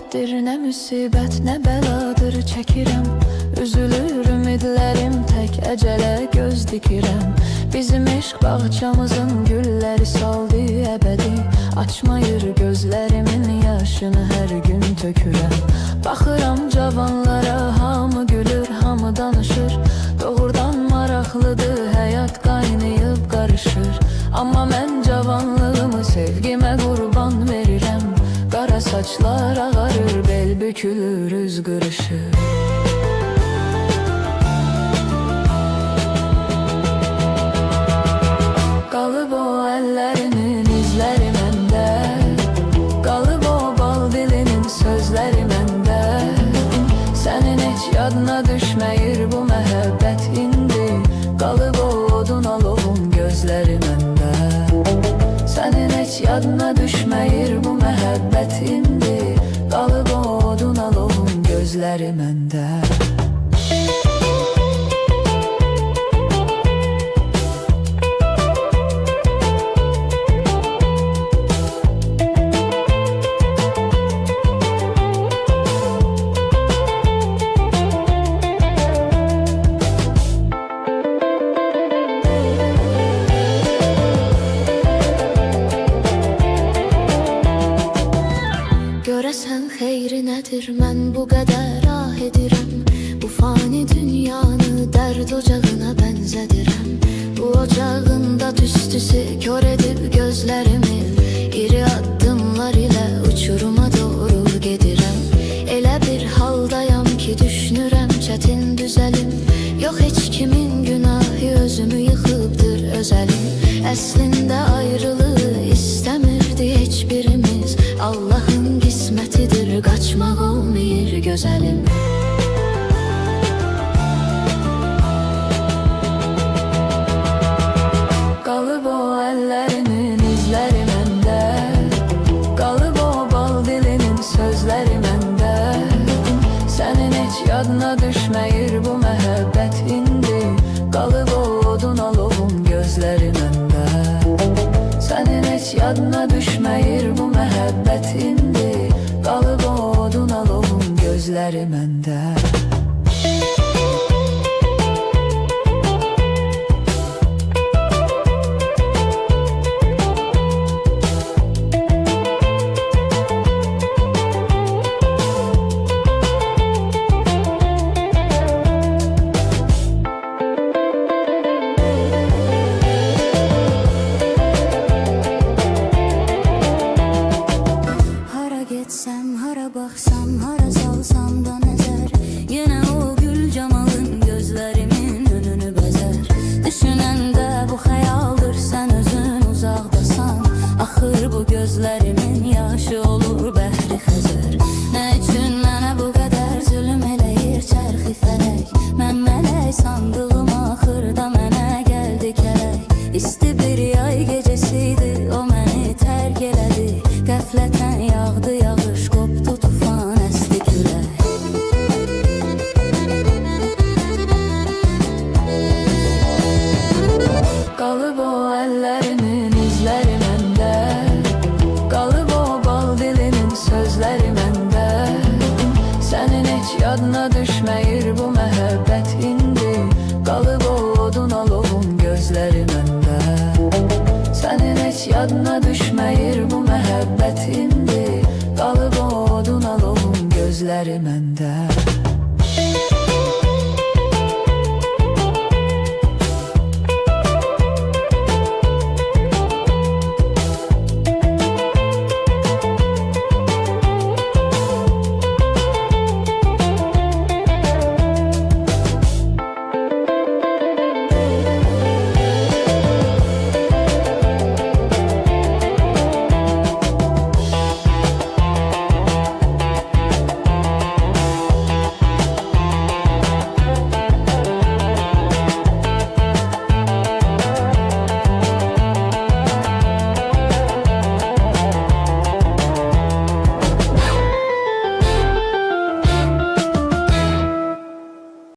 afətdir, nə müsibət, nə bəladır çəkirəm. Üzülür ümidlərim, tək əcələ göz dikirəm. Bizim eşq bağçamızın gülləri saldı əbədi. Açmayır gözlərimin yaşını hər gün tökürəm. Baxıram cavanlara, hamı gülür, hamı danışır. Doğrudan maraqlıdır, həyat qaynayıb qarışır. Amma mən cavanlığımı sevgimə qurban verirəm. Qara saçlar ağarır, bel bükülür, üz qırışır. Qalıb o əllərinin izləri məndə, qalıb o bal dilinin sözləri məndə. Sənin heç yadına düşməyir bu məhəbbət indi. Qalıb o odun alovun gözləri məndə. Sənin heç yadına düşməyir bu məhəbbət indi. Qalıb o odun alovun gözləri məndə. Görəsən xeyri nədir, mən bu qədər ah edirəm. Bu fani dünyanı dərd ocağına bənzədirəm. Bu ocağında tüstüsü kör edib gözlərimi. İri addımlar ilə uçuruma doğru gedirəm. Elə bir haldayam ki düşünürəm çətin düzəlim. Yox heç kimin günahı, özümü yıxıbdır özəlim. Əslində ayrılığı istəmirdi heç birimiz. Allah'ın qismətidir, qaçmaq olmayır gözəlim. Qalıb o əllərinin izləri məndə, qalıb o bal dilinin sözləri məndə. Sənin heç yadına düşməyir bu məhəbbət indi. Qalıb o odun alovun gözləri məndə. Sənin heç yadına düşməyir bu məhəbbət indi. Qalıb o odun alovun gözləri məndə. Hara baxsam, hara salsam da nəzər, yenə o gül camalın gözlərimin önünü bəzər. Düşünəndə bu xəyaldır, sən özün uzaqdasan. Axır bu gözlərimin yaşı olur bəhri Xəzər. Nə üçün mənə bu qədər zülüm eləyir çərxi fələk? Mən mələk sandığım axırda mənə gəldi kələk. İsti bir yay gecəsiydi, o məni tərk elədi. Qəflətən yağdı yağış, qopdu tufan, əsdi külək. Qalıb o əllərinin izləri məndə, qalıb o bal dilinin sözləri məndə. Sənin heç yadına düşməyir bu məhəbbət indi. Qalıb o odun alovun gözləri məndə. Sənin heç yadına düşməyir bu məhəbbət indi. Qalıb o odun alovun gözləri məndə.